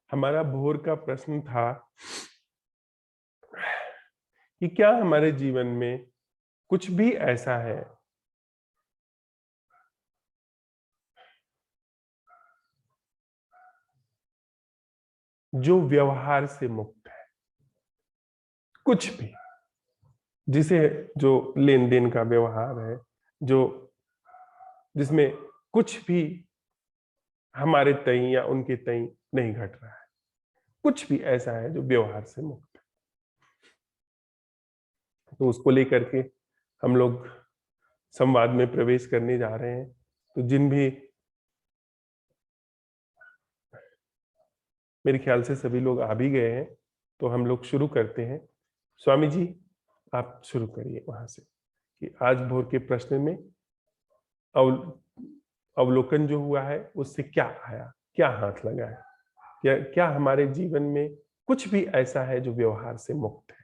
हमारा भोर का प्रश्न था कि क्या हमारे जीवन में कुछ भी ऐसा है जो व्यवहार से मुक्त है। कुछ भी, जिसे जो लेन देन का व्यवहार है, जो जिसमें कुछ भी हमारे तई या उनके तई नहीं घट रहा है। कुछ भी ऐसा है जो व्यवहार से मुक्त है। तो उसको लेकर के हम लोग संवाद में प्रवेश करने जा रहे हैं। तो जिन भी, मेरे ख्याल से सभी लोग आ भी गए हैं, तो हम लोग शुरू करते हैं। स्वामी जी, आप शुरू करिए वहां से कि आज भोर के प्रश्न में अव, अवलोकन जो हुआ है उससे क्या आया, क्या हाथ लगा है, क्या हमारे जीवन में कुछ भी ऐसा है जो व्यवहार से मुक्त है।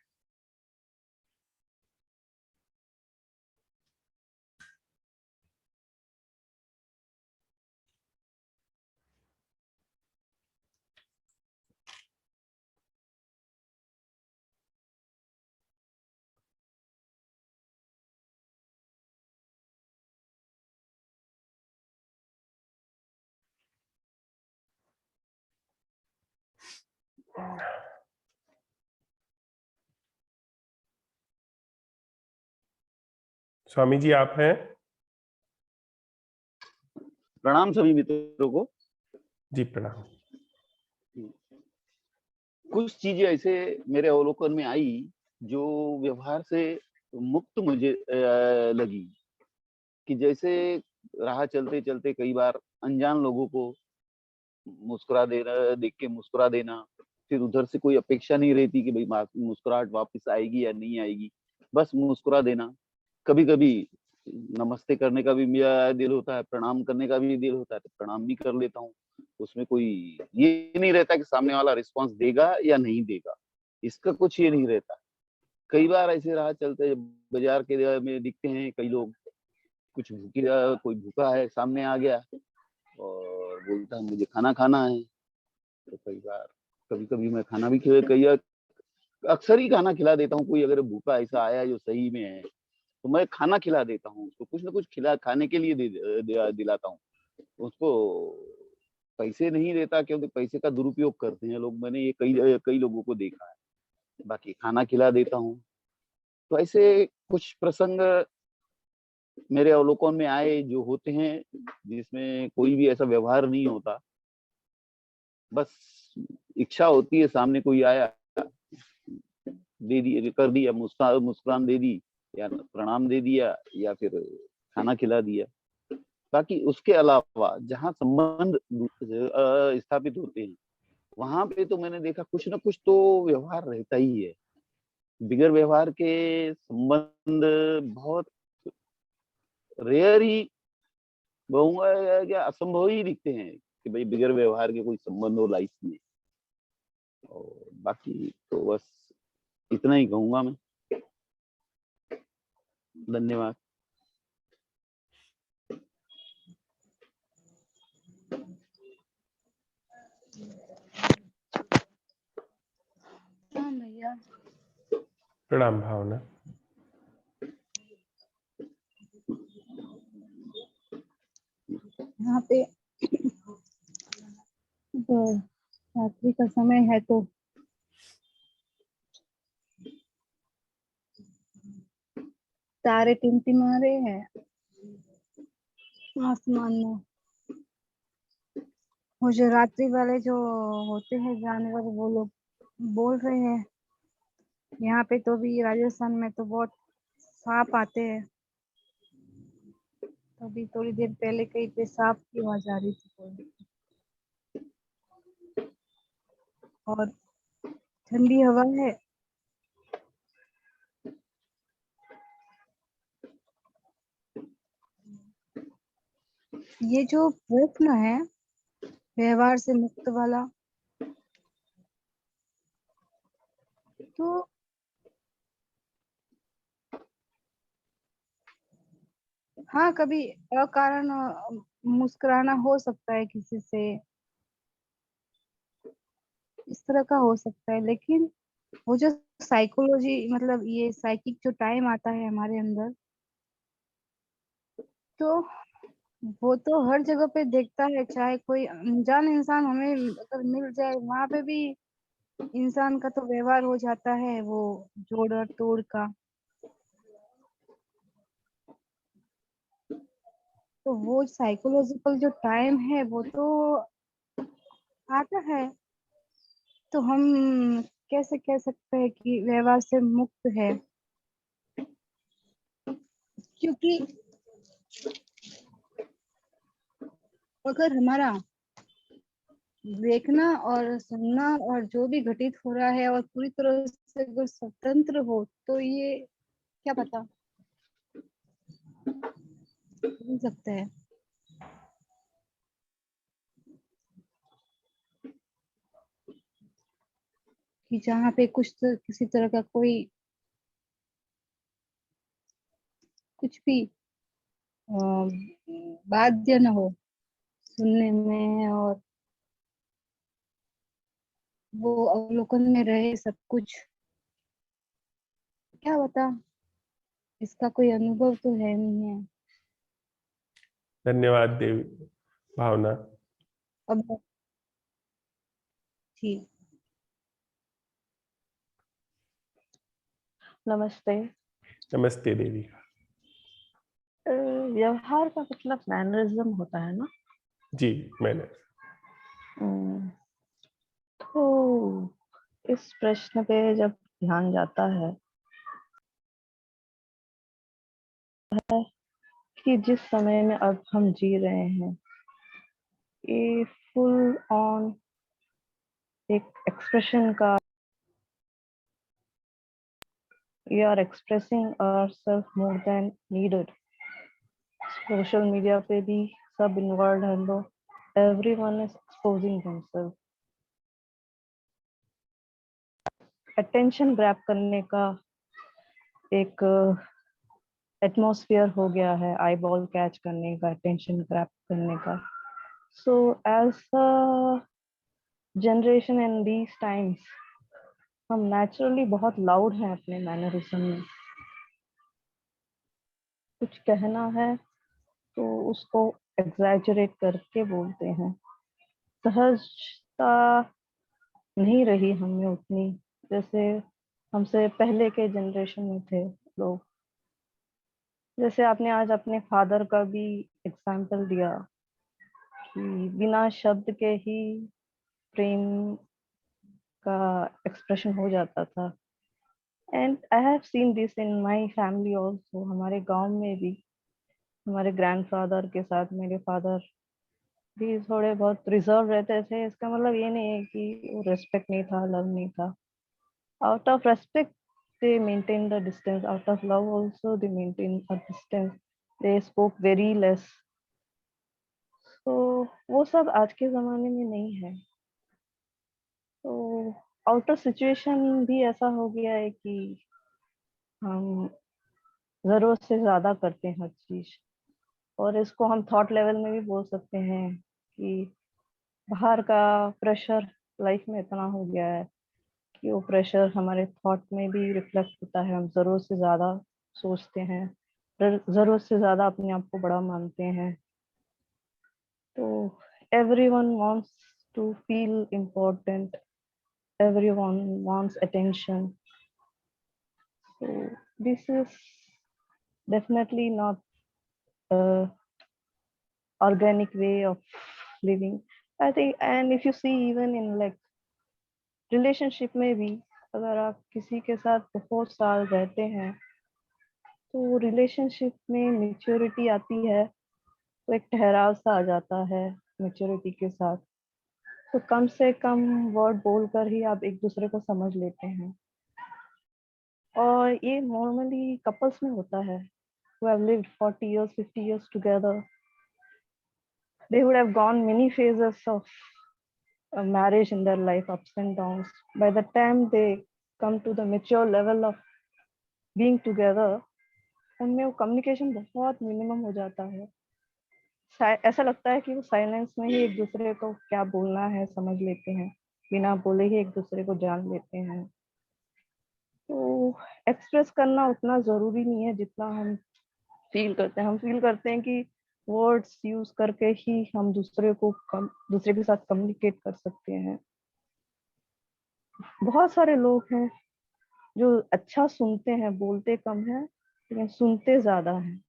स्वामी जी, आप हैं? प्रणाम सभी मित्रों को। जी प्रणाम। कुछ चीजें ऐसे मेरे अवलोकन में आई जो व्यवहार से मुक्त मुझे लगी कि जैसे राह चलते चलते कई बार अनजान लोगों को मुस्कुरा देना, देख के मुस्कुरा देना, फिर उधर से कोई अपेक्षा नहीं रहती कि भाई मुस्कुराहट वापस आएगी या नहीं आएगी, बस मुस्कुरा देना। कभी कभी नमस्ते करने का भी मेरा दिल होता है, प्रणाम करने का भी दिल होता है, तो प्रणाम भी कर लेता हूँ। उसमें कोई ये नहीं रहता कि सामने वाला रिस्पांस देगा या नहीं देगा, इसका कुछ ये नहीं रहता। कई बार ऐसे राह चलते बाजार के में दिखते हैं कई लोग, कुछ भूखी, कोई भूखा है सामने आ गया और बोलता है मुझे खाना खाना है। तो कई बार कभी कभी मैं खाना भी खिला, कई अक्सर ही खाना खिला देता हूँ। कोई अगर भूखा ऐसा आया जो सही में है तो मैं खाना खिला देता हूँ उसको, कुछ ना कुछ खिला खाने के लिए दिलाता हूँ उसको। पैसे नहीं देता क्योंकि पैसे का दुरुपयोग करते हैं लोग, मैंने ये कई कई लोगों को देखा है। बाकी खाना खिला देता हूँ। तो ऐसे कुछ प्रसंग मेरे अवलोकन में आए जो होते हैं जिसमें कोई भी ऐसा व्यवहार नहीं होता, बस इच्छा होती है सामने कोई आया, दे दिया, कर दिया, मुस्कान दे दी या प्रणाम दे दिया या फिर खाना खिला दिया। बाकी उसके अलावा जहाँ संबंध स्थापित होते हैं वहां पे तो मैंने देखा कुछ ना कुछ तो व्यवहार रहता ही है। बिगर व्यवहार के संबंध बहुत रेयर ही, कहूंगा क्या असंभव ही दिखते हैं कि भाई बिगर व्यवहार के कोई संबंध हो लाइफ में। और बाकी तो बस इतना ही कहूंगा मैं। धन्यवाद। भैया प्रणाम भावना। यहाँ पे तो रात्रि का समय है तो तारे टिमटिमा रहे हैं आसमान में। वो जो रात्रि वाले जो होते हैं जानवर वो लोग बोल रहे हैं। यहाँ पे तो भी राजस्थान में तो बहुत सांप आते हैं। अभी थोड़ी देर पहले कहीं पे सांप की आवाज आ रही थी कोई। और ठंडी हवा है। ये जो प्रश्न है व्यवहार से मुक्त वाला, तो हाँ कभी अकारण मुस्कुराना हो सकता है किसी से, इस तरह का हो सकता है। लेकिन वो जो साइकोलॉजी मतलब ये साइकिक जो टाइम आता है हमारे अंदर, तो वो तो हर जगह पे देखता है, चाहे कोई अनजान इंसान हमें अगर मिल जाए वहां पे भी इंसान का तो व्यवहार हो जाता है वो जोड़ और तोड़ का। तो वो साइकोलॉजिकल जो टाइम है वो तो आता है। तो हम कैसे कह सकते हैं कि व्यवहार से मुक्त है, क्योंकि अगर हमारा देखना और सुनना और जो भी घटित हो रहा है और पूरी तरह से अगर स्वतंत्र हो तो ये क्या पता मिल सकता है। कि जहाँ पे किसी तरह का कोई कुछ भी बाध्य न हो सुनने में, और वो अवलोकन में रहे सब कुछ, क्या बता, इसका कोई अनुभव तो है नहीं है। धन्यवाद देवी भावना। अब ठीक। नमस्ते। नमस्ते देवी। व्यवहार का मतलब मैनरिज्म होता है ना। जी मैंने हम्म, तो इस प्रश्न पे जब ध्यान जाता है कि जिस समय में अब हम जी रहे हैं, ये फुल ऑन एक एक्सप्रेशन का, we are expressing ourselves more than needed। Social media पे भी सब इन्वॉल्व है लोग, everyone is exposing themselves। Attention grab करने का एक एटमॉस्फेयर हो गया है, आई बॉल कैच करने का, अटेंशन ग्रैब करने का। So as a generation in these times, हम नेचुरली बहुत लाउड हैं अपने मैनरिज्म में। कुछ कहना है तो उसको एग्जैजरेट करके बोलते हैं। सहजता नहीं रही हमें उतनी, जैसे हमसे पहले के जनरेशन में थे लोग। जैसे आपने आज अपने फादर का भी एग्जाम्पल दिया कि बिना शब्द के ही प्रेम का एक्सप्रेशन हो जाता था। And I have seen this in my family also. हमारे गांव में भी हमारे ग्रैंडफादर के साथ मेरे फादर भी थोड़े बहुत रिजर्व रहते थे। इसका मतलब ये नहीं है कि वो रेस्पेक्ट नहीं था, लव नहीं था। Out of respect they maintain the distance, out of love also they maintain a distance, they spoke very less। तो वो सब आज के जमाने में नहीं है। तो आउटर सिचुएशन भी ऐसा हो गया है कि हम जरूरत से ज्यादा करते हैं हर चीज। और इसको हम थॉट लेवल में भी बोल सकते हैं कि बाहर का प्रेशर लाइफ में इतना हो गया है कि वो प्रेशर हमारे थॉट में भी रिफ्लेक्ट होता है। हम जरूरत से ज्यादा सोचते हैं, जरूरत से ज्यादा अपने आप को बड़ा मानते हैं। तो everyone wants to feel important, everyone wants attention। So this is definitely not a organic way of living, I think। And if you see even in like relationship में भी, अगर आप किसी के साथ बहुत साल रहते हैं तो रिलेशनशिप में मेच्योरिटी आती है, तो एक ठहराव सा आ जाता है मेच्योरिटी के साथ। तो कम से कम वर्ड बोलकर ही आप एक दूसरे को समझ लेते हैं। और ये नॉर्मली कपल्स में होता है who have lived 40 years 50 years together। They would have gone many phases of a marriage in their life, ups and downs। By the time they come to the mature level of being together, उनमें वो communication बहुत minimum हो जाता है। ऐसा लगता है कि वो साइलेंस में ही एक दूसरे को क्या बोलना है समझ लेते हैं। बिना बोले ही एक दूसरे को जान लेते हैं। तो एक्सप्रेस करना उतना जरूरी नहीं है जितना हम फील करते हैं। हम फील करते हैं कि वर्ड्स यूज करके ही हम दूसरे के साथ कम्युनिकेट कर सकते हैं। बहुत सारे लोग हैं जो अच्छा सुनते हैं, बोलते कम है लेकिन सुनते ज्यादा हैं।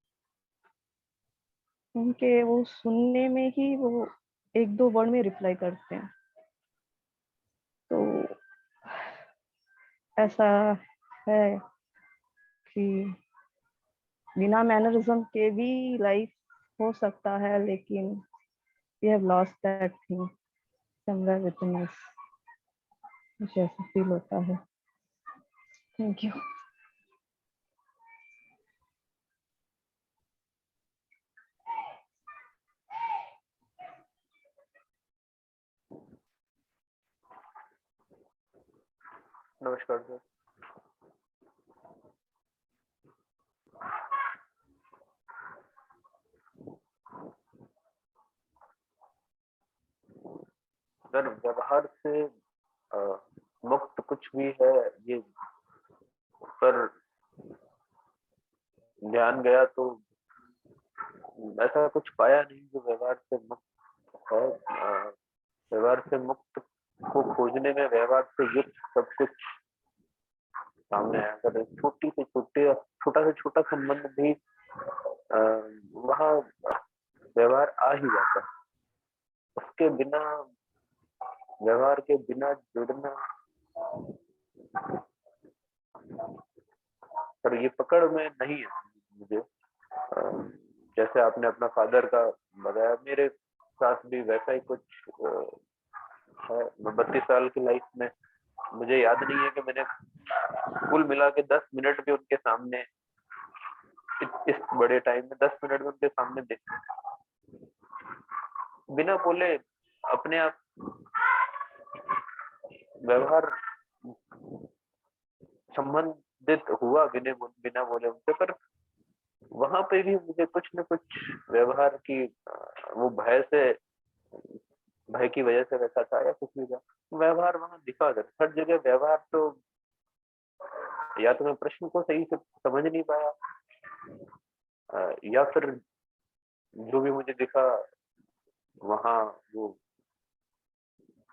उनके वो सुनने में ही वो एक दो वर्ड में रिप्लाई करते हैं। तो ऐसा है कि बिना मैनरिज्म के भी लाइफ हो सकता है, लेकिन we have lost that thing somewhere with us. मुझे ऐसा फील होता है। Thank you. नमस्कार सर। सर व्यवहार से मुक्त कुछ भी है ये पर ध्यान गया तो ऐसा कुछ पाया नहीं जो व्यवहार से मुक्त है। व्यवहार से मुक्त को खोजने में व्यवहार से युक्त सब कुछ सामने आया। अगर छोटा से छोटा संबंध भी वहाँ व्यवहार आ ही जाता है। उसके बिना, व्यवहार के बिना जुड़ना, पर ये पकड़ में नहीं है मुझे। जैसे आपने अपना फादर का बताया, मेरे साथ भी वैसा ही कुछ है। 32 साल की लाइफ में मुझे याद नहीं है कि मैंने कुल मिला के 10 मिनट भी उनके सामने, इस बड़े टाइम में 10 मिनट में उनके सामने देखे बिना बोले अपने आप व्यवहार संबंधित हुआ बिना बोले उनसे। पर वहां पे भी मुझे कुछ न कुछ व्यवहार की वो भय की वजह से वैसा था या कुछ भी था, व्यवहार वहां दिखा कर हर जगह व्यवहार। तो या तो मैं प्रश्न को सही से समझ नहीं पाया या फिर जो भी मुझे दिखा वहां वो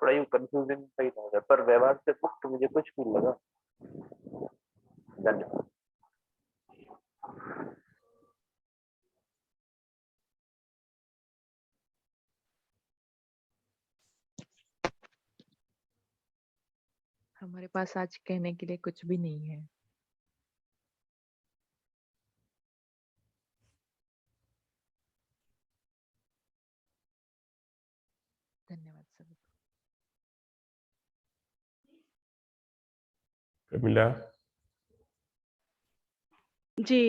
थोड़ा ही कंफ्यूजिंग सही था। पर व्यवहार से मुक्त मुझे कुछ भी लगा। धन्यवाद। हमारे पास आज कहने के लिए कुछ भी नहीं है। धन्यवाद सभी। प्रमिला जी,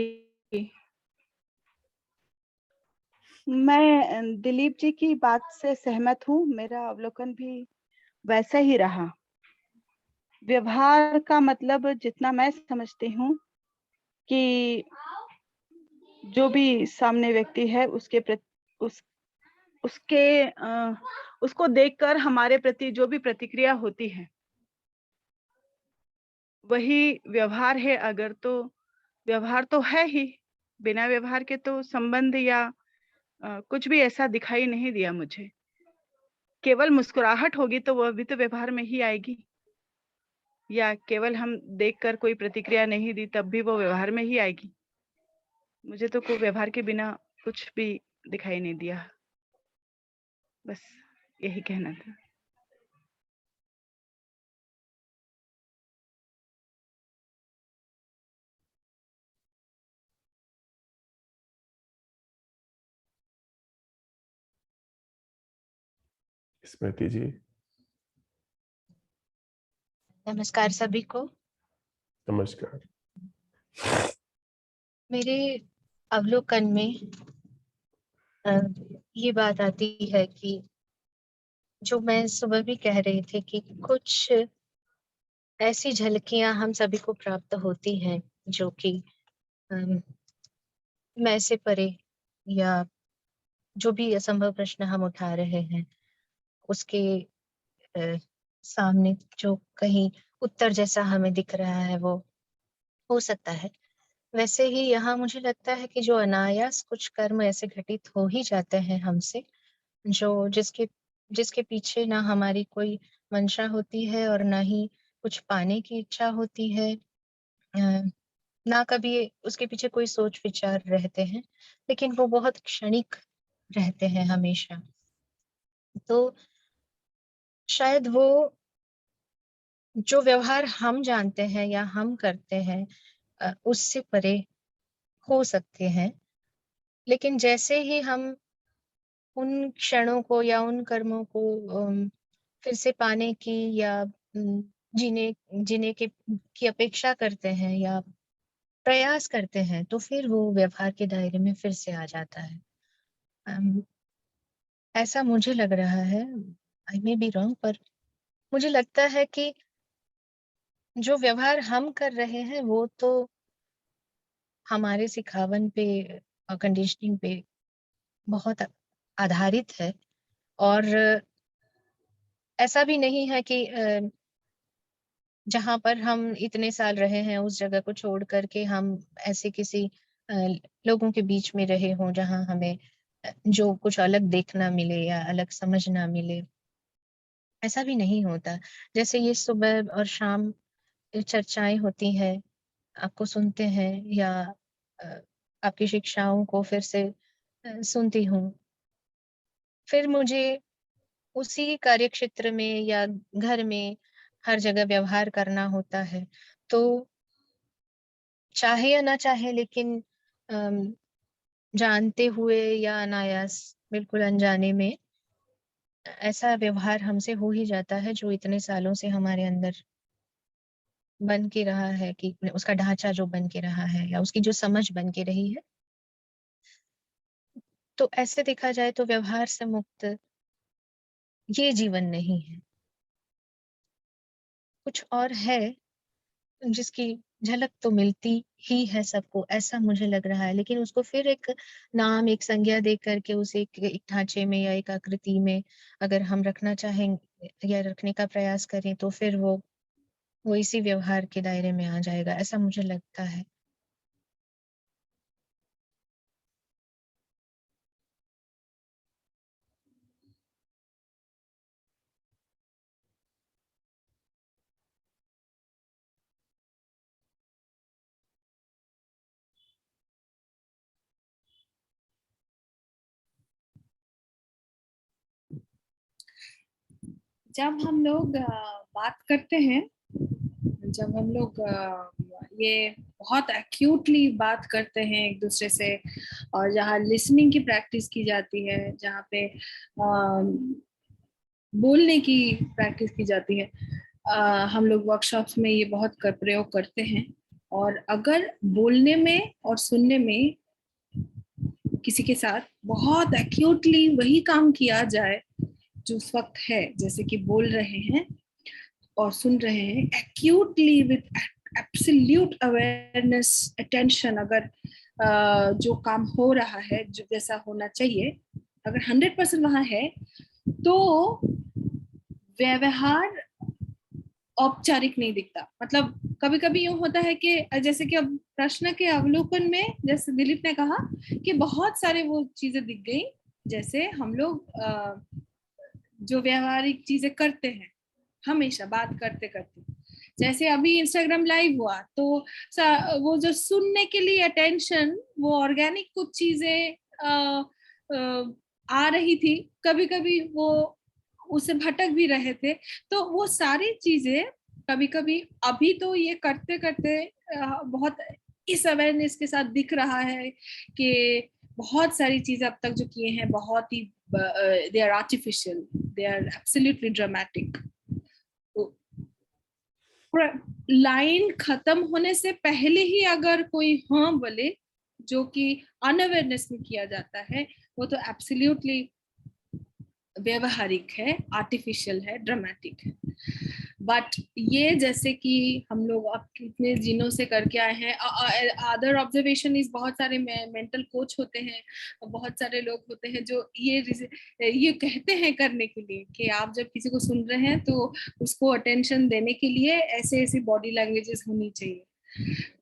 मैं दिलीप जी की बात से सहमत हूँ। मेरा अवलोकन भी वैसा ही रहा। व्यवहार का मतलब जितना मैं समझती हूँ कि जो भी सामने व्यक्ति है उसको देखकर हमारे प्रति जो भी प्रतिक्रिया होती है वही व्यवहार है। अगर तो व्यवहार तो है ही, बिना व्यवहार के तो संबंध या कुछ भी ऐसा दिखाई नहीं दिया मुझे। केवल मुस्कुराहट होगी तो वह भी तो व्यवहार में ही आएगी, या केवल हम देखकर कोई प्रतिक्रिया नहीं दी तब भी वो व्यवहार में ही आएगी। मुझे तो कोई व्यवहार के बिना कुछ भी दिखाई नहीं दिया। बस यही कहना था। स्मृति जी। नमस्कार सभी को। नमस्कार। मेरे अवलोकन में ये बात आती है कि जो मैं सुबह भी कह रही थी कि कुछ ऐसी झलकियां हम सभी को प्राप्त होती हैं जो कि मैं से परे, या जो भी असंभव प्रश्न हम उठा रहे हैं उसके सामने जो कहीं उत्तर जैसा हमें दिख रहा है वो हो सकता है। वैसे ही यहाँ मुझे लगता है कि जो अनायास कुछ कर्म ऐसे घटित हो ही जाते हैं हमसे, जो जिसके जिसके पीछे ना हमारी कोई मंशा होती है और ना ही कुछ पाने की इच्छा होती है, ना कभी उसके पीछे कोई सोच विचार रहते हैं, लेकिन वो बहुत क्षणिक रहते हैं हमेशा। तो शायद वो जो व्यवहार हम जानते हैं या हम करते हैं उससे परे हो सकते हैं। लेकिन जैसे ही हम उन क्षणों को या उन कर्मों को फिर से पाने की या जीने जीने की अपेक्षा करते हैं या प्रयास करते हैं, तो फिर वो व्यवहार के दायरे में फिर से आ जाता है। अम, ऐसा मुझे लग रहा है, आई मे बी रॉन्ग, पर मुझे लगता है कि जो व्यवहार हम कर रहे हैं वो तो हमारे सिखावन पे कंडीशनिंग पे बहुत आधारित है। और ऐसा भी नहीं है कि जहाँ पर हम इतने साल रहे हैं उस जगह को छोड़ कर के हम ऐसे किसी अ, लोगों के बीच में रहे हों जहाँ हमें जो कुछ अलग देखना मिले या अलग समझना मिले। ऐसा भी नहीं होता। जैसे ये सुबह और शाम चर्चाएं होती हैं, आपको सुनते हैं या अ, आपकी शिक्षाओं को फिर से सुनती हूँ। फिर मुझे उसी कार्यक्षेत्र में या घर में हर जगह व्यवहार करना होता है। तो चाहे या ना चाहे, लेकिन अम, जानते हुए या अनायास बिल्कुल अनजाने में ऐसा व्यवहार हमसे हो ही जाता है जो इतने सालों से हमारे अंदर बन के रहा है, कि उसका ढांचा जो बन के रहा है या उसकी जो समझ बन के रही है। तो ऐसे देखा जाए तो व्यवहार से मुक्त ये जीवन नहीं है, कुछ और है जिसकी झलक तो मिलती ही है सबको, ऐसा मुझे लग रहा है। लेकिन उसको फिर एक नाम, एक संज्ञा दे करके उसे एक ढांचे में या एक आकृति में अगर हम रखना चाहें या रखने का प्रयास करें, तो फिर वो इसी व्यवहार के दायरे में आ जाएगा, ऐसा मुझे लगता है। जब हम लोग बात करते हैं, जब हम लोग ये बहुत एक्यूटली बात करते हैं एक दूसरे से, और जहाँ लिसनिंग की प्रैक्टिस की जाती है, जहाँ पे बोलने की प्रैक्टिस की जाती है, हम लोग वर्कशॉप्स में ये बहुत प्रयोग करते हैं। और अगर बोलने में और सुनने में किसी के साथ बहुत एक्यूटली वही काम किया जाए जो उस वक्त है, जैसे कि बोल रहे हैं और सुन रहे हैं actually with absolute awareness, attention, अगर जो काम हो रहा है जो जैसा होना चाहिए, अगर 100% वहां है, तो व्यवहार औपचारिक नहीं दिखता। मतलब कभी कभी यूं होता है कि जैसे कि अब प्रश्न के अवलोकन में जैसे दिलीप ने कहा कि बहुत सारे वो चीजें दिख गई, जैसे हम लोग जो व्यवहारिक चीजें करते हैं हमेशा बात करते करते, जैसे अभी इंस्टाग्राम लाइव हुआ तो वो जो सुनने के लिए अटेंशन, वो ऑर्गेनिक कुछ चीजें आ रही थी, कभी कभी वो उससे भटक भी रहे थे। तो वो सारी चीजें कभी कभी अभी तो ये करते करते बहुत इस अवेयरनेस के साथ दिख रहा है कि बहुत सारी चीजें अब तक जो किए हैं बहुत ही they are artificial, they are absolutely dramatic. Line खत्म होने से पहले ही अगर कोई हाँ बोले, जो कि अनअवेयरनेस में किया जाता है, वो तो एब्सोल्युटली व्यवहारिक है, आर्टिफिशियल है, ड्रामेटिक है। बट ये जैसे कि हम लोग अब कितने दिनों से करके आए हैं। अदर ऑब्जर्वेशन इज बहुत सारे मेंटल कोच होते हैं, बहुत सारे लोग होते हैं जो ये कहते हैं करने के लिए कि आप जब किसी को सुन रहे हैं तो उसको अटेंशन देने के लिए ऐसे ऐसी बॉडी लैंग्वेजेस होनी चाहिए।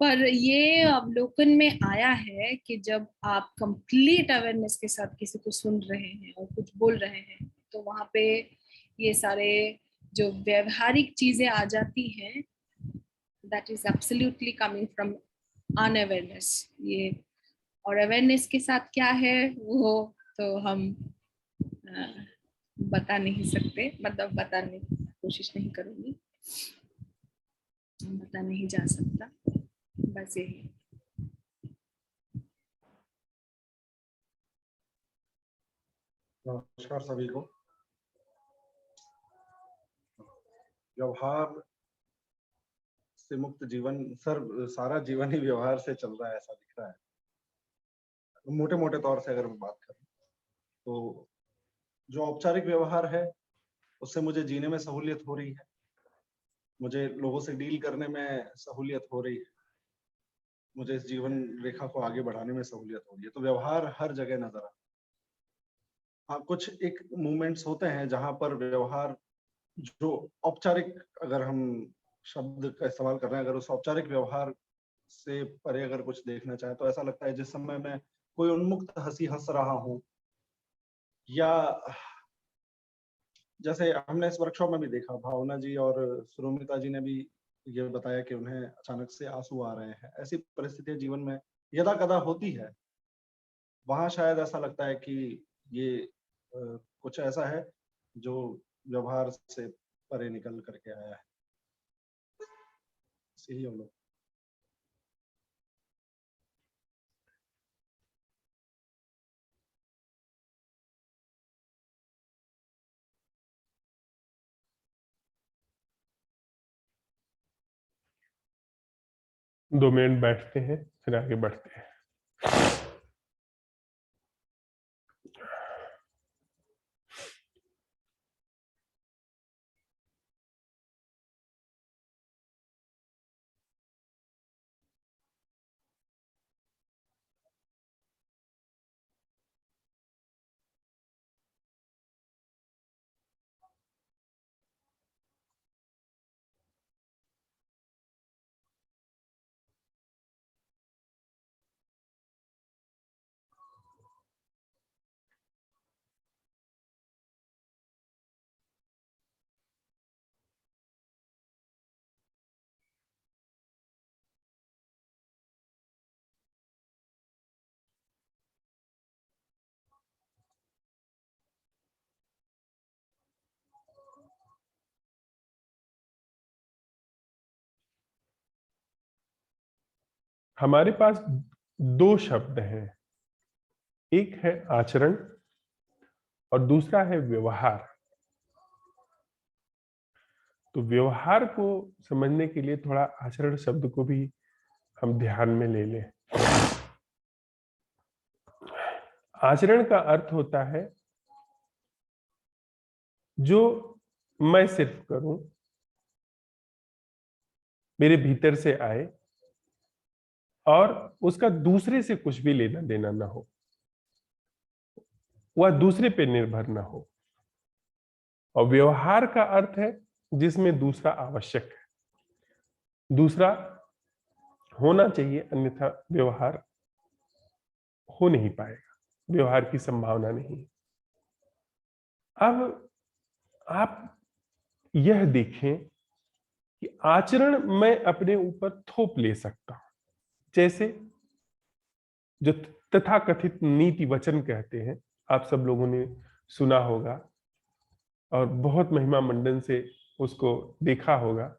पर ये अवलोकन में आया है कि जब आप कंप्लीट अवेयरनेस के साथ किसी को सुन रहे हैं और कुछ बोल रहे हैं तो वहां पे ये सारे जो व्यवहारिक चीजें आ जाती हैं, that is absolutely coming from unawareness. ये और अवेयरनेस के साथ क्या है वो तो हम बता नहीं सकते, मतलब बताने की कोशिश नहीं करूंगी, बता नहीं जा सकता, बस यही। नमस्कार सभी को। व्यवहार से मुक्त जीवन, सारा जीवन ही व्यवहार से चल रहा है ऐसा दिख रहा है। मोटे मोटे तौर से अगर मैं बात करूं तो जो औपचारिक व्यवहार है उससे मुझे जीने में सहूलियत हो रही है, मुझे लोगों से डील करने में सहूलियत हो रही है, मुझे इस जीवन रेखा को आगे बढ़ाने में सहूलियत हो रही है। तो व्यवहार हर जगह नजर आता है। हाँ, कुछ एक मूवमेंट्स होते हैं जहां पर व्यवहार जो औपचारिक, अगर हम शब्द का इस्तेमाल कर रहे हैं, अगर उस औपचारिक व्यवहार से परे अगर कुछ देखना चाहे तो ऐसा लगता है जिस समय मैं कोई उन्मुक्त हंसी हंस रहा हूं, या जैसे हमने इस वर्कशॉप में भी देखा, भावना जी और सुरुमिता जी ने भी ये बताया कि उन्हें अचानक से आंसू आ रहे हैं। ऐसी परिस्थितियां जीवन में यदा कदा होती है, वहां शायद ऐसा लगता है कि ये कुछ ऐसा है जो व्यवहार से परे निकल करके आया है। यही हम लोग। दो मिनट बैठते हैं फिर आगे बढ़ते हैं। हमारे पास दो शब्द हैं, एक है आचरण और दूसरा है व्यवहार। तो व्यवहार को समझने के लिए थोड़ा आचरण शब्द को भी हम ध्यान में ले लें। आचरण का अर्थ होता है जो मैं सिर्फ करूं, मेरे भीतर से आए और उसका दूसरे से कुछ भी लेना देना ना हो, वह दूसरे पे निर्भर ना हो। और व्यवहार का अर्थ है जिसमें दूसरा आवश्यक है, दूसरा होना चाहिए, अन्यथा व्यवहार हो नहीं पाएगा, व्यवहार की संभावना नहीं। अब आप यह देखें कि आचरण मैं अपने ऊपर थोप ले सकता हूं, जैसे जो तथाकथित नीति वचन कहते हैं, आप सब लोगों ने सुना होगा और बहुत महिमा मंडन से उसको देखा होगा।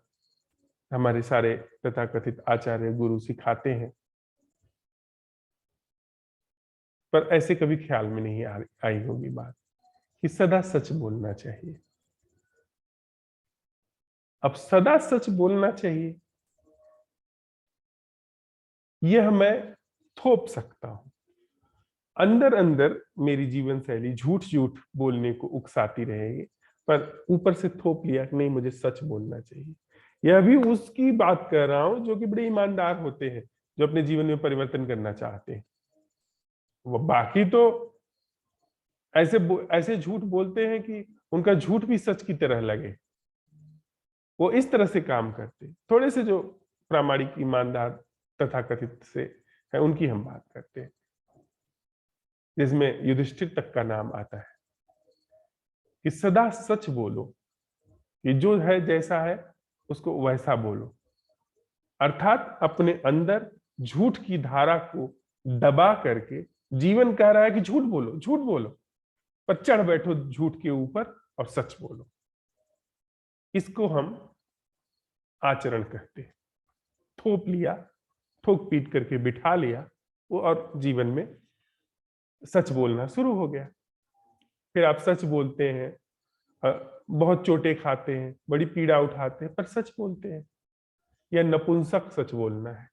हमारे सारे तथाकथित आचार्य गुरु सिखाते हैं, पर ऐसे कभी ख्याल में नहीं आई होगी बात कि सदा सच बोलना चाहिए। अब सदा सच बोलना चाहिए यह मैं थोप सकता हूं, अंदर अंदर मेरी जीवन शैली झूठ झूठ बोलने को उकसाती रहेगी पर ऊपर से थोप लिया कि नहीं मुझे सच बोलना चाहिए। यह भी उसकी बात कर रहा हूं जो कि बड़े ईमानदार होते हैं, जो अपने जीवन में परिवर्तन करना चाहते हैं। वो बाकी तो ऐसे झूठ बोलते हैं कि उनका झूठ भी सच की तरह लगे, वो इस तरह से काम करते हैं। थोड़े से जो प्रामाणिक ईमानदार तथाकथित से है उनकी हम बात करते हैं, जिसमें युधिष्ठिर तक का नाम आता है कि सदा सच बोलो, कि जो है जैसा है उसको वैसा बोलो, अर्थात अपने अंदर झूठ की धारा को दबा करके जीवन कह रहा है कि झूठ बोलो झूठ बोलो, पर चढ़ बैठो झूठ के ऊपर और सच बोलो। इसको हम आचरण कहते हैं। थोप लिया, ठोक पीट करके बिठा लिया वो, और जीवन में सच बोलना शुरू हो गया। फिर आप सच बोलते हैं, बहुत चोटें खाते हैं, बड़ी पीड़ा उठाते हैं, पर सच बोलते हैं। यह नपुंसक सच बोलना है।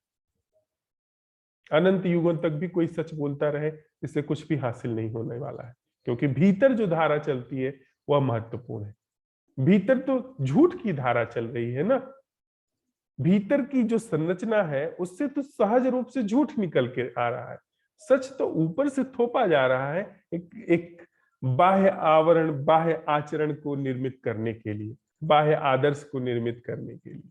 अनंत युगों तक भी कोई सच बोलता रहे, इससे कुछ भी हासिल नहीं होने वाला है, क्योंकि भीतर जो धारा चलती है वह महत्वपूर्ण है। भीतर तो झूठ की धारा चल रही है ना, भीतर की जो संरचना है उससे तो सहज रूप से झूठ निकल के आ रहा है। सच तो ऊपर से थोपा जा रहा है, एक बाह्य आवरण, बाह्य आचरण को निर्मित करने के लिए, बाह्य आदर्श को निर्मित करने के लिए।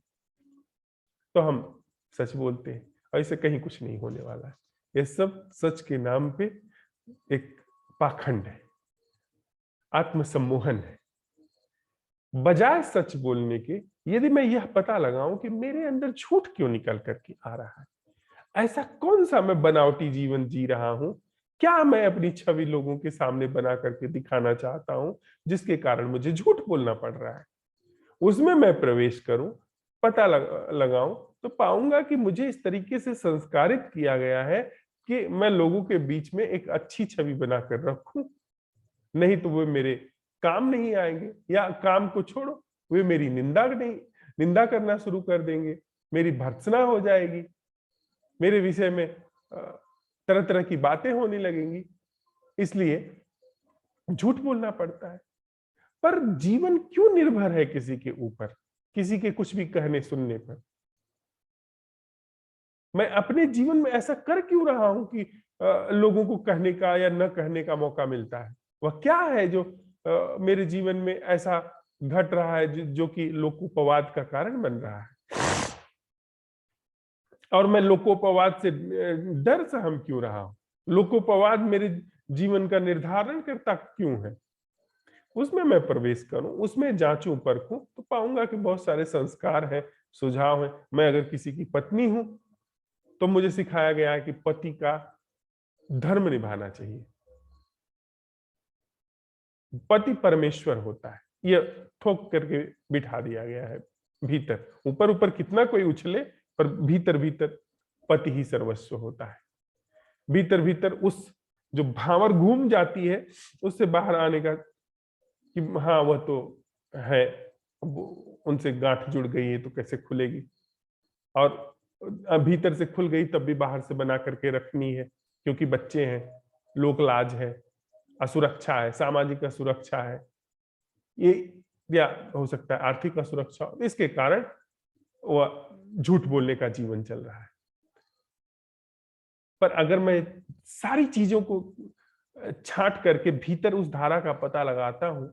तो हम सच बोलते हैं और इससे कहीं कुछ नहीं होने वाला है। ये सब सच के नाम पे एक पाखंड है, आत्मसम्मोहन है। बजाय सच बोलने के यदि मैं यह पता लगाऊं कि मेरे अंदर झूठ क्यों निकल करके आ रहा है, ऐसा कौन सा मैं बनावटी जीवन जी रहा हूं, क्या मैं अपनी छवि लोगों के सामने बना करके दिखाना चाहता हूं जिसके कारण मुझे झूठ बोलना पड़ रहा है, उसमें मैं प्रवेश करूं, पता लगाऊं, तो पाऊंगा कि मुझे इस तरीके से संस्कारित किया गया है कि मैं लोगों के बीच में एक अच्छी छवि बनाकर रखूं, नहीं तो वो मेरे काम नहीं आएंगे, या काम को छोड़ो वे मेरी निंदा करना शुरू कर देंगे, मेरी भर्त्सना हो जाएगी, मेरे विषय में तरह तरह की बातें होने लगेंगी। इसलिए झूठ बोलना पड़ता है। पर जीवन क्यों निर्भर है किसी के ऊपर, किसी के कुछ भी कहने सुनने पर? मैं अपने जीवन में ऐसा कर क्यों रहा हूं कि लोगों को कहने का या न कहने का मौका मिलता है? वह क्या है जो मेरे जीवन में ऐसा घट रहा है जो कि लोकोपवाद का कारण बन रहा है? और मैं लोकोपवाद से डर सहम क्यों रहा हूं? लोकोपवाद मेरे जीवन का निर्धारण करता क्यों है? उसमें मैं प्रवेश करूं, उसमें जांचूं परखूं, तो पाऊंगा कि बहुत सारे संस्कार हैं, सुझाव हैं। मैं अगर किसी की पत्नी हूं तो मुझे सिखाया गया है कि पति का धर्म निभाना चाहिए। पति परमेश्वर होता है, यह ठोक करके बिठा दिया गया है भीतर। ऊपर ऊपर कितना कोई उछले, पर भीतर भीतर पति ही सर्वस्व होता है। भीतर भीतर उस जो भावर घूम जाती है, उससे बाहर आने का कि हाँ वह तो है, उनसे गांठ जुड़ गई है तो कैसे खुलेगी, और भीतर से खुल गई तब भी बाहर से बना करके रखनी है, क्योंकि बच्चे हैं, लोक लाज है, असुरक्षा है, सामाजिक असुरक्षा है, ये या हो सकता है आर्थिक असुरक्षा। इसके कारण वह झूठ बोलने का जीवन चल रहा है। पर अगर मैं सारी चीजों को छांट करके भीतर उस धारा का पता लगाता हूं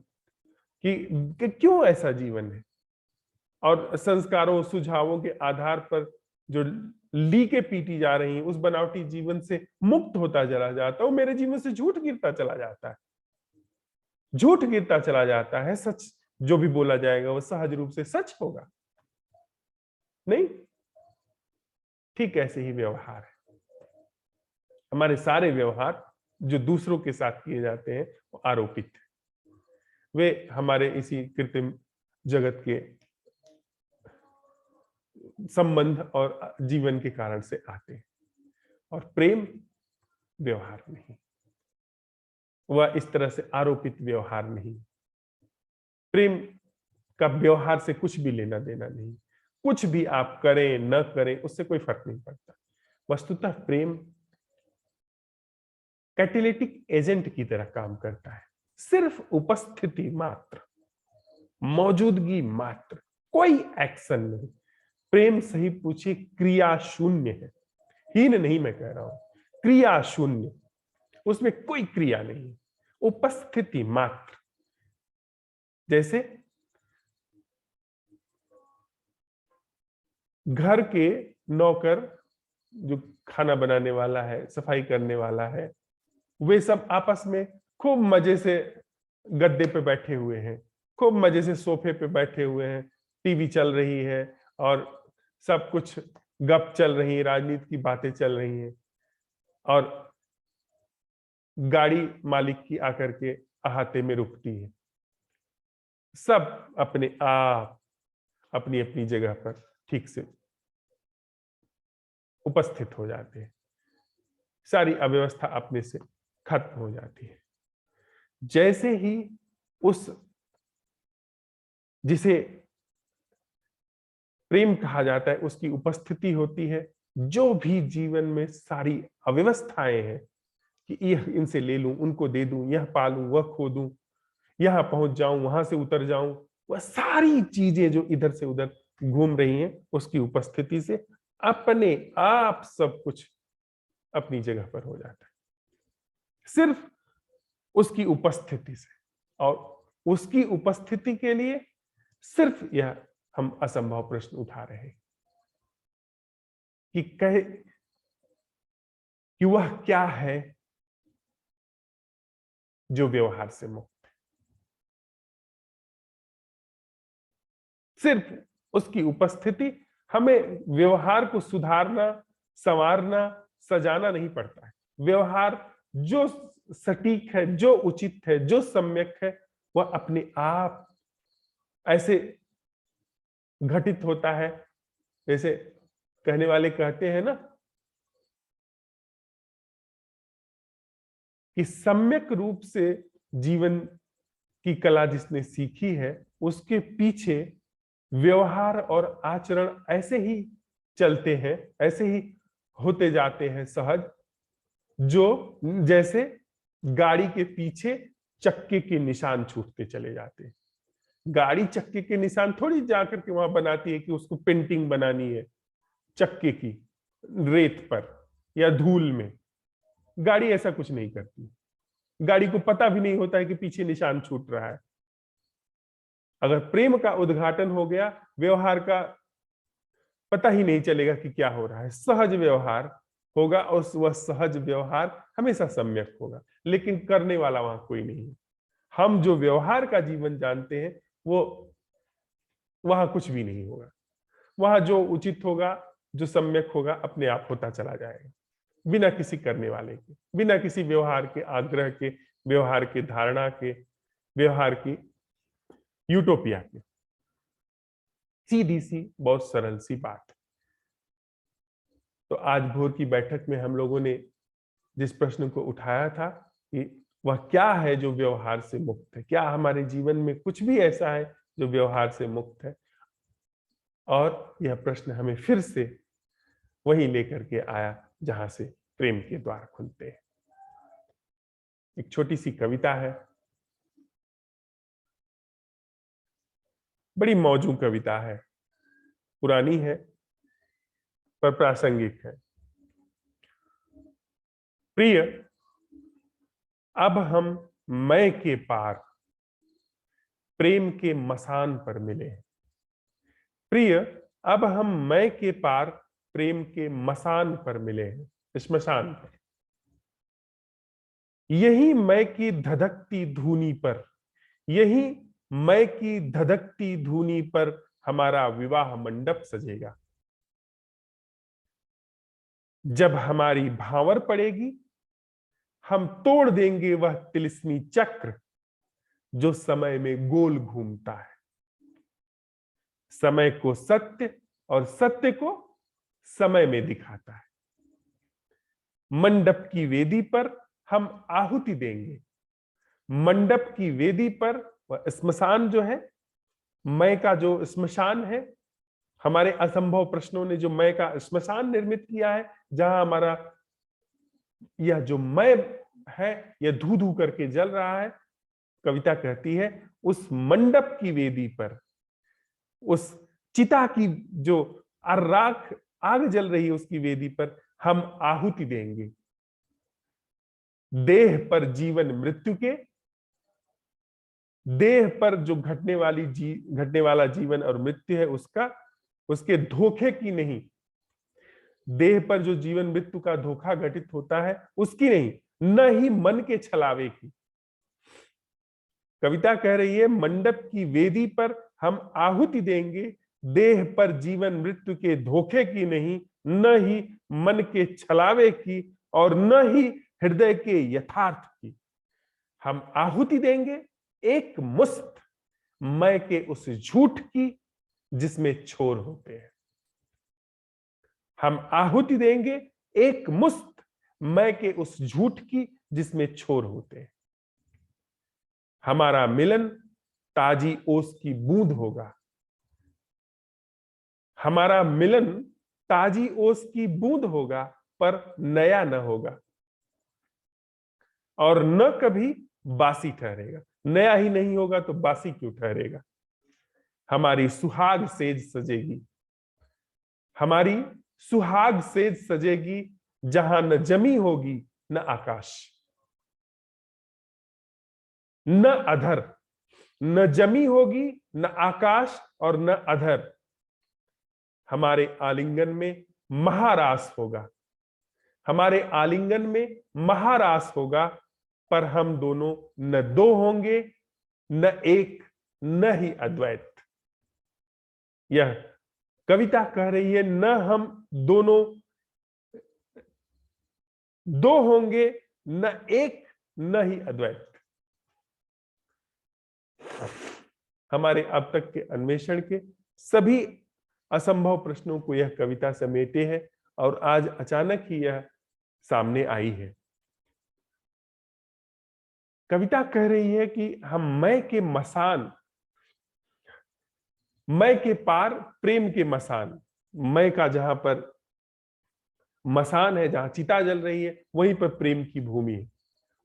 कि क्यों ऐसा जीवन है, और संस्कारों सुझावों के आधार पर जो लीकें पीटी जा रही हैं, उस बनावटी जीवन से मुक्त होता चला जाता हूं, मेरे जीवन से झूठ गिरता चला जाता है, झूठ गिरता चला जाता है। सच जो भी बोला जाएगा वह सहज रूप से सच होगा। नहीं, ठीक ऐसे ही व्यवहार है। हमारे सारे व्यवहार जो दूसरों के साथ किए जाते हैं वो आरोपित है, वे हमारे इसी कृत्रिम जगत के संबंध और जीवन के कारण से आते हैं। और प्रेम व्यवहार नहीं, वह इस तरह से आरोपित व्यवहार नहीं। प्रेम का व्यवहार से कुछ भी लेना देना नहीं, कुछ भी आप करें न करें उससे कोई फर्क नहीं पड़ता। वस्तुतः प्रेम कैटेलिटिक एजेंट की तरह काम करता है, सिर्फ उपस्थिति मात्र। मौजूदगी मात्र, कोई एक्शन नहीं। प्रेम सही पूछिए, क्रिया शून्य है। हीन नहीं मैं कह रहा हूं, क्रिया शून्य, उसमें कोई क्रिया नहीं, उपस्थिति मात्र। जैसे घर के नौकर, जो खाना बनाने वाला है, सफाई करने वाला है, वे सब आपस में खूब मजे से गद्दे पे बैठे हुए हैं, खूब मजे से सोफे पे बैठे हुए हैं, टीवी चल रही है और सब कुछ गप चल रही है, राजनीति की बातें चल रही हैं, और गाड़ी मालिक की आकर के अहाते में रुकती है। सब अपने आप अपनी अपनी जगह पर ठीक से उपस्थित हो जाते हैं, सारी अव्यवस्था अपने से खत्म हो जाती है। जैसे ही उस जिसे प्रेम कहा जाता है उसकी उपस्थिति होती है, जो भी जीवन में सारी अव्यवस्थाएं हैं कि यह इनसे ले लूं, उनको दे दूं, यह पालूं, वह खो दूं, यहां पहुंच जाऊं, वहां से उतर जाऊं, वह सारी चीजें जो इधर से उधर घूम रही हैं, उसकी उपस्थिति से अपने आप सब कुछ अपनी जगह पर हो जाता है, सिर्फ उसकी उपस्थिति से। और उसकी उपस्थिति के लिए सिर्फ यह हम असंभव प्रश्न उठा रहे हैं कि कहे कि वह क्या है जो व्यवहार से मुक्त है। सिर्फ उसकी उपस्थिति, हमें व्यवहार को सुधारना, संवारना, सजाना नहीं पड़ता है। व्यवहार जो सटीक है, जो उचित है, जो सम्यक है, वह अपने आप ऐसे घटित होता है। जैसे कहने वाले कहते हैं ना कि सम्यक रूप से जीवन की कला जिसने सीखी है, उसके पीछे व्यवहार और आचरण ऐसे ही चलते हैं, ऐसे ही होते जाते हैं सहज, जो जैसे गाड़ी के पीछे चक्के के निशान छूटते चले जाते हैं। गाड़ी चक्के के निशान थोड़ी जाकर के वहां बनाती है कि उसको पेंटिंग बनानी है चक्के की रेत पर या धूल में। गाड़ी ऐसा कुछ नहीं करती। गाड़ी को पता भी नहीं होता है कि पीछे निशान छूट रहा है। अगर प्रेम का उद्घाटन हो गया, व्यवहार का पता ही नहीं चलेगा कि क्या हो रहा है। सहज व्यवहार होगा और वह सहज व्यवहार हमेशा सम्यक होगा, लेकिन करने वाला वहां कोई नहीं है। हम जो व्यवहार का जीवन जानते हैं वो वहां कुछ भी नहीं होगा। वहां जो उचित होगा, जो सम्यक होगा, अपने आप होता चला जाएगा, बिना किसी करने वाले के, बिना किसी व्यवहार के आग्रह के, व्यवहार की धारणा के, व्यवहार की यूटोपिया के। सीधी सी बहुत सरल सी बात। तो आज भोर की बैठक में हम लोगों ने जिस प्रश्न को उठाया था कि वह क्या है जो व्यवहार से मुक्त है, क्या हमारे जीवन में कुछ भी ऐसा है जो व्यवहार से मुक्त है, और यह प्रश्न हमें फिर से वहीं लेकर के आया जहां से प्रेम के द्वार खुलते हैं। एक छोटी सी कविता है, बड़ी मौजू कविता है, पुरानी है पर प्रासंगिक है। प्रिय, अब हम मैं के पार प्रेम के मसान पर मिले। प्रिय, अब हम मैं के पार प्रेम के मसान पर मिले हैं, श्मशान पर। यही मैं की धधकती धूनी पर, यही मैं की धधकती धूनी पर हमारा विवाह मंडप सजेगा। जब हमारी भांवर पड़ेगी, हम तोड़ देंगे वह तिलिस्मी चक्र जो समय में गोल घूमता है। समय को सत्य और सत्य को समय में दिखाता है। मंडप की वेदी पर हम आहुति देंगे। मंडप की वेदी पर वह स्मशान जो है, मैं का जो स्मशान है, हमारे असंभव प्रश्नों ने जो मैं का स्मशान निर्मित किया है, जहां हमारा यह जो मैं है यह धू धू करके जल रहा है। कविता कहती है उस मंडप की वेदी पर, उस चिता की जो राख आग जल रही है उसकी वेदी पर हम आहुति देंगे। देह पर जीवन मृत्यु के, देह पर जो घटने वाला जीवन और मृत्यु है उसका, उसके धोखे की नहीं। देह पर जो जीवन मृत्यु का धोखा घटित होता है उसकी नहीं, न ही मन के छलावे की। कविता कह रही है मंडप की वेदी पर हम आहुति देंगे, देह पर जीवन मृत्यु के धोखे की नहीं, न ही मन के छलावे की और न ही हृदय के यथार्थ की। हम आहुति देंगे एक मुस्त मैं के उस झूठ की जिसमें छोर होते हैं। हम आहुति देंगे एक मुस्त मैं के उस झूठ की जिसमें छोर होते हैं। हमारा मिलन ताजी ओस की बूंद होगा। हमारा मिलन ताजी ओस की बूंद होगा पर नया न होगा और न कभी बासी ठहरेगा। नया ही नहीं होगा तो बासी क्यों ठहरेगा। हमारी सुहाग सेज सजेगी, हमारी सुहाग सेज सजेगी जहां न जमी होगी न आकाश, न अधर, न जमी होगी न आकाश और न अधर। हमारे आलिंगन में महारास होगा, हमारे आलिंगन में महारास होगा पर हम दोनों न दो होंगे न एक न ही अद्वैत। यह कविता कह रही है न हम दोनों दो होंगे न एक न ही अद्वैत। हमारे अब तक के अन्वेषण के सभी असंभव प्रश्नों को यह कविता समेटे है और आज अचानक ही यह सामने आई है। कविता कह रही है कि हम मैं के मसान, मैं के पार प्रेम के मसान, मैं का जहां पर मसान है, जहां चिता जल रही है, वहीं पर प्रेम की भूमि है,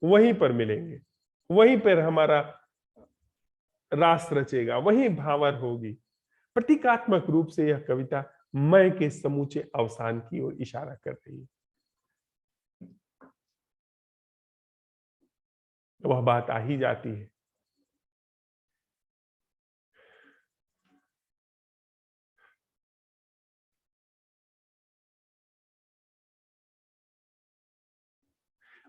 वहीं पर मिलेंगे, वहीं पर हमारा रास रचेगा, वहीं भावर होगी। प्रतीकात्मक रूप से यह कविता मैं के समूचे अवसान की ओर इशारा कर रही है। वह बात आ ही जाती है।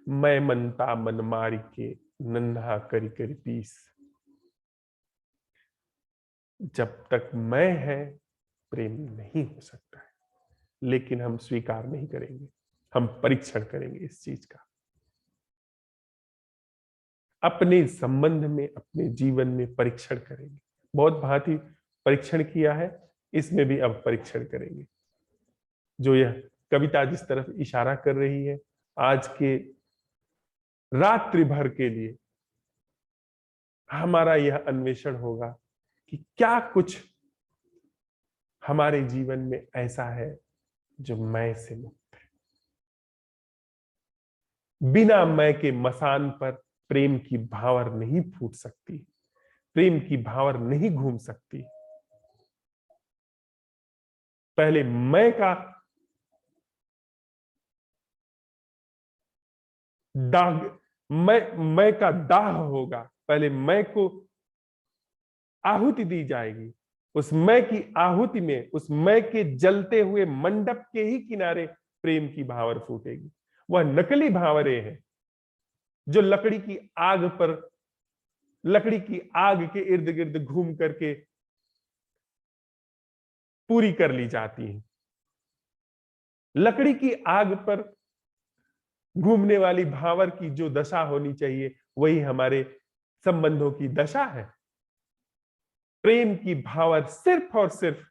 मैं मनता मन मारी के नन्हा करी करी पीस। जब तक मैं है प्रेम नहीं हो सकता है, लेकिन हम स्वीकार नहीं करेंगे, हम परीक्षण करेंगे इस चीज का। अपने संबंध में, अपने जीवन में परीक्षण करेंगे। बहुत भांति परीक्षण किया है, इसमें भी अब परीक्षण करेंगे। जो यह कविता जिस तरफ इशारा कर रही है, आज के रात्रि भर के लिए हमारा यह अन्वेषण होगा कि क्या कुछ हमारे जीवन में ऐसा है जो मैं से मुक्त है। बिना मैं के मसान पर प्रेम की भावर नहीं फूट सकती, प्रेम की भावर नहीं घूम सकती। पहले मैं का दाग, मैं का दाह होगा, पहले मैं को आहुति दी जाएगी। उस मैं की आहुति में, उस मैं के जलते हुए मंडप के ही किनारे प्रेम की भावर फूटेगी। वह नकली भावरें हैं जो लकड़ी की आग पर, लकड़ी की आग के इर्द गिर्द घूम करके पूरी कर ली जाती हैं। लकड़ी की आग पर घूमने वाली भावर की जो दशा होनी चाहिए वही हमारे संबंधों की दशा है। प्रेम की भावर सिर्फ और सिर्फ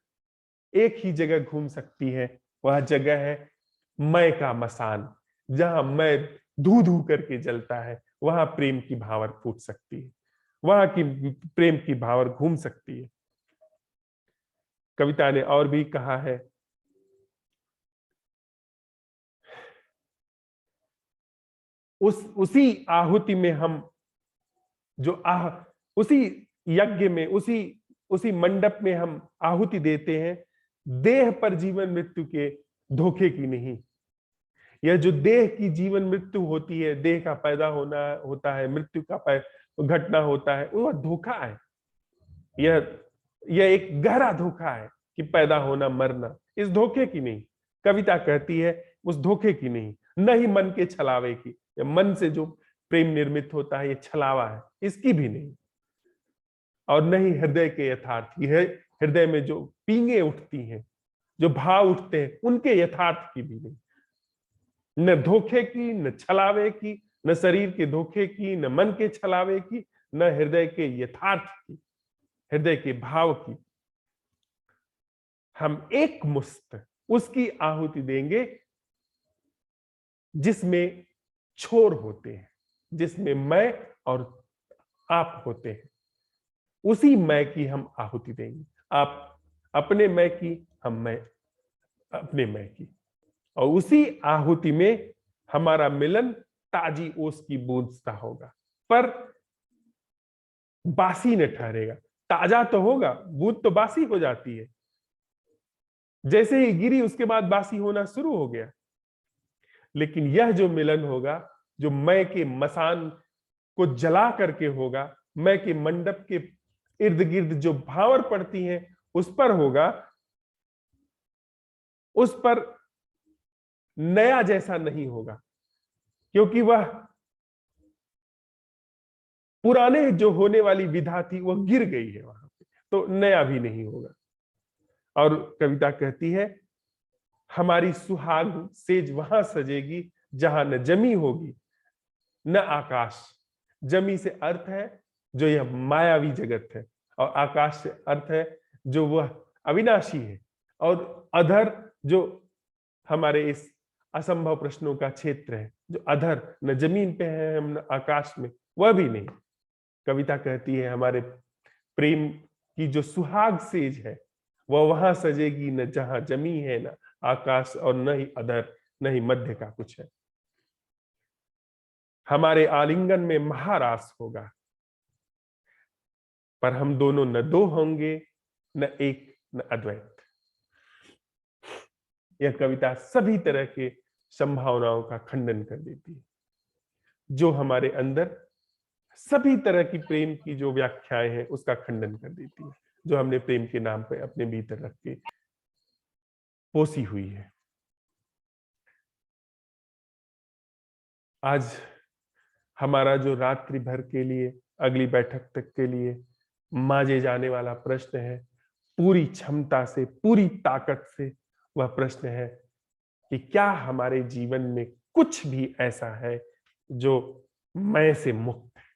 एक ही जगह घूम सकती है, वह जगह है मैं का मसान। जहां मैं धू धू करके जलता है, वहां प्रेम की भावर फूट सकती है, वहां की प्रेम की भावर घूम सकती है। कविता ने और भी कहा है, उसी आहुति में हम जो उसी यज्ञ में, उसी मंडप में हम आहुति देते हैं, देह पर जीवन मृत्यु के धोखे की नहीं। यह जो देह की जीवन मृत्यु होती है, देह का पैदा होना होता है, मृत्यु का घटना होता है, वह धोखा है। यह एक गहरा धोखा है कि पैदा होना मरना, इस धोखे की नहीं। कविता कहती है उस धोखे की नहीं, न ही मन के छलावे की। मन से जो प्रेम निर्मित होता है ये छलावा है, इसकी भी नहीं। और न ही हृदय के यथार्थ की है, हृदय में जो पींगे उठती हैं, जो भाव उठते हैं, उनके यथार्थ की भी नहीं। न धोखे की, न छलावे की, न शरीर के धोखे की, न मन के छलावे की, न हृदय के यथार्थ की, हृदय के भाव की। हम एक मुस्त उसकी आहुति देंगे जिसमें छोर होते हैं, जिसमें मैं और आप होते हैं। उसी मैं की हम आहुति देंगे। आप अपने मैं की, हम मैं अपने मैं की। और उसी आहुति में हमारा मिलन ताजी ओस की बूंद सा होगा, पर बासी न ठहरेगा। ताजा तो होगा, बूंद तो बासी हो जाती है। जैसे ही गिरी उसके बाद बासी होना शुरू हो गया। लेकिन यह जो मिलन होगा, जो मैं के मसान को जला करके होगा, मैं के मंडप के इर्द गिर्द जो भावर पड़ती हैं उस पर होगा, उस पर नया जैसा नहीं होगा, क्योंकि वह पुराने जो होने वाली विधा थी वह गिर गई है वहां पे, तो नया भी नहीं होगा। और कविता कहती है हमारी सुहाग सेज वहां सजेगी जहां न जमी होगी न आकाश। जमी से अर्थ है जो यह मायावी जगत है, और आकाश से अर्थ है जो वह अविनाशी है, और अधर जो हमारे इस असंभव प्रश्नों का क्षेत्र है, जो अधर न जमीन पे है हम न आकाश में, वह भी नहीं। कविता कहती है हमारे प्रेम की जो सुहाग सेज है वह वहां सजेगी न जहां जमी है, न आकाश, और न ही अधर, न ही मध्य का कुछ है। हमारे आलिंगन में महारास होगा, पर हम दोनों न दो होंगे, न एक, न अद्वैत। यह कविता सभी तरह के संभावनाओं का खंडन कर देती है। जो हमारे अंदर सभी तरह की प्रेम की जो व्याख्याएं हैं उसका खंडन कर देती है, जो हमने प्रेम के नाम पर अपने भीतर रख के पोसी हुई है। आज हमारा जो रात्रि भर के लिए, अगली बैठक तक के लिए मांजे जाने वाला प्रश्न है, पूरी क्षमता से, पूरी ताकत से वह प्रश्न है कि क्या हमारे जीवन में कुछ भी ऐसा है जो मैं से मुक्त है।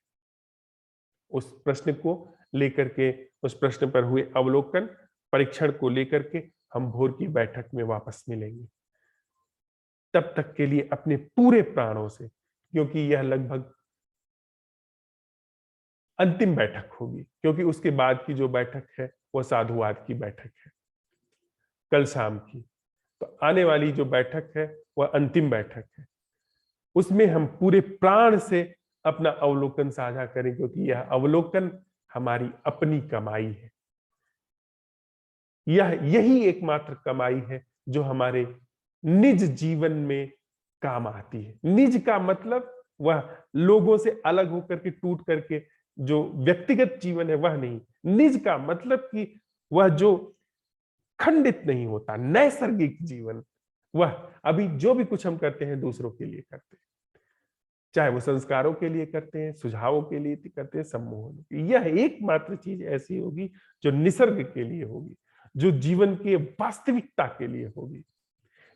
उस प्रश्न को लेकर के, उस प्रश्न पर हुए अवलोकन परीक्षण को लेकर के हम भोर की बैठक में वापस मिलेंगे। तब तक के लिए अपने पूरे प्राणों से, क्योंकि यह लगभग अंतिम बैठक होगी, क्योंकि उसके बाद की जो बैठक है वह साधुवाद की बैठक है कल शाम की। तो आने वाली जो बैठक है वह अंतिम बैठक है। उसमें हम पूरे प्राण से अपना अवलोकन साझा करें, क्योंकि यह अवलोकन हमारी अपनी कमाई है। यही एकमात्र कमाई है जो हमारे निज जीवन में काम आती है। निज का मतलब वह लोगों से अलग होकर के, टूट करके जो व्यक्तिगत जीवन है वह नहीं। निज का मतलब कि वह जो खंडित नहीं होता, नैसर्गिक जीवन। वह अभी जो भी कुछ हम करते हैं दूसरों के लिए करते हैं, चाहे वो संस्कारों के लिए करते हैं, सुझावों के लिए करते हैं, सम्मोहन के। यह एकमात्र चीज ऐसी होगी जो निसर्ग के लिए होगी, जो जीवन के वास्तविकता के लिए होगी।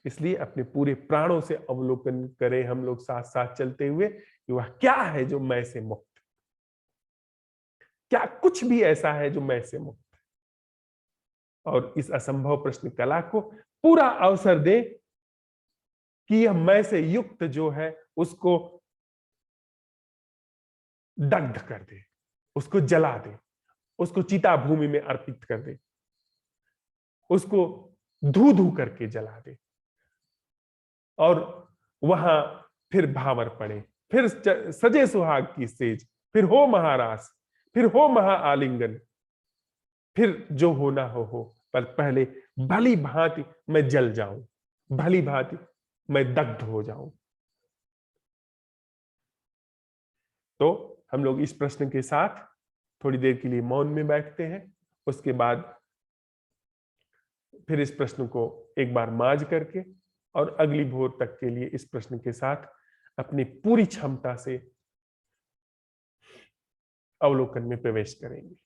इसलिए अपने पूरे प्राणों से अवलोकन करें हम लोग साथ साथ चलते हुए कि वह क्या है जो मैं से मुक्त। क्या कुछ भी ऐसा है जो मैं से मुक्त है? और इस असंभव प्रश्न कला को पूरा अवसर दे कि यह मैं से युक्त जो है उसको दग्ध कर दे, उसको जला दे, उसको चिता भूमि में अर्पित कर दे, उसको धू धू करके जला दे, और वहां फिर भावर पड़े, फिर सजे सुहाग की सेज, फिर हो महारास, फिर हो महा आलिंगन, फिर जो होना हो, पर पहले भली भांति मैं जल जाऊं, भली भांति मैं दग्ध हो जाऊं। तो हम लोग इस प्रश्न के साथ थोड़ी देर के लिए मौन में बैठते हैं। उसके बाद फिर इस प्रश्न को एक बार माज करके और अगली भोर तक के लिए इस प्रश्न के साथ अपनी पूरी क्षमता से अवलोकन में प्रवेश करेंगे।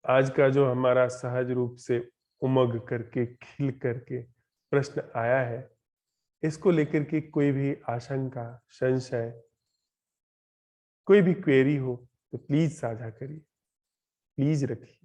आज का जो हमारा सहज रूप से उमग करके खिल करके प्रश्न आया है, इसको लेकर के कोई भी आशंका, संशय, कोई भी क्वेरी हो तो प्लीज साझा करिए, प्लीज रखिए।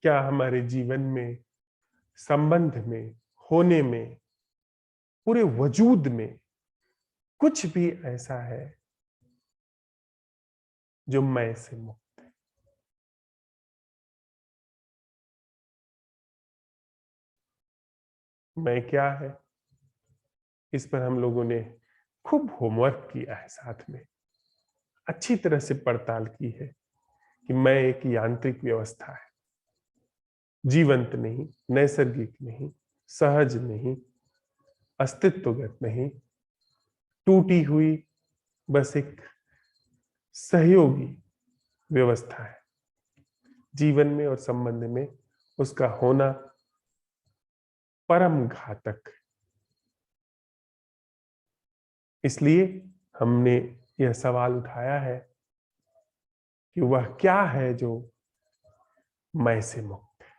क्या हमारे जीवन में, संबंध में, होने में, पूरे वजूद में कुछ भी ऐसा है जो मैं से मुक्त है? मैं क्या है? इस पर हम लोगों ने खूब होमवर्क किया है, साथ में अच्छी तरह से पड़ताल की है कि मैं एक यांत्रिक व्यवस्था है, जीवंत नहीं, नैसर्गिक नहीं, सहज नहीं, अस्तित्वगत नहीं, टूटी हुई बस एक सहयोगी व्यवस्था है। जीवन में और संबंध में उसका होना परम घातक। इसलिए हमने यह सवाल उठाया है कि वह क्या है जो मैं से मुक्त है।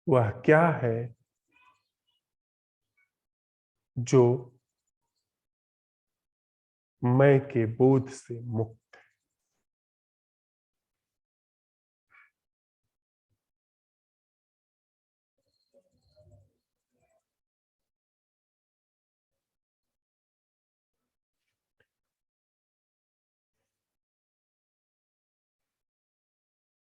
वह क्या है जो मैं के बोध से मुक्त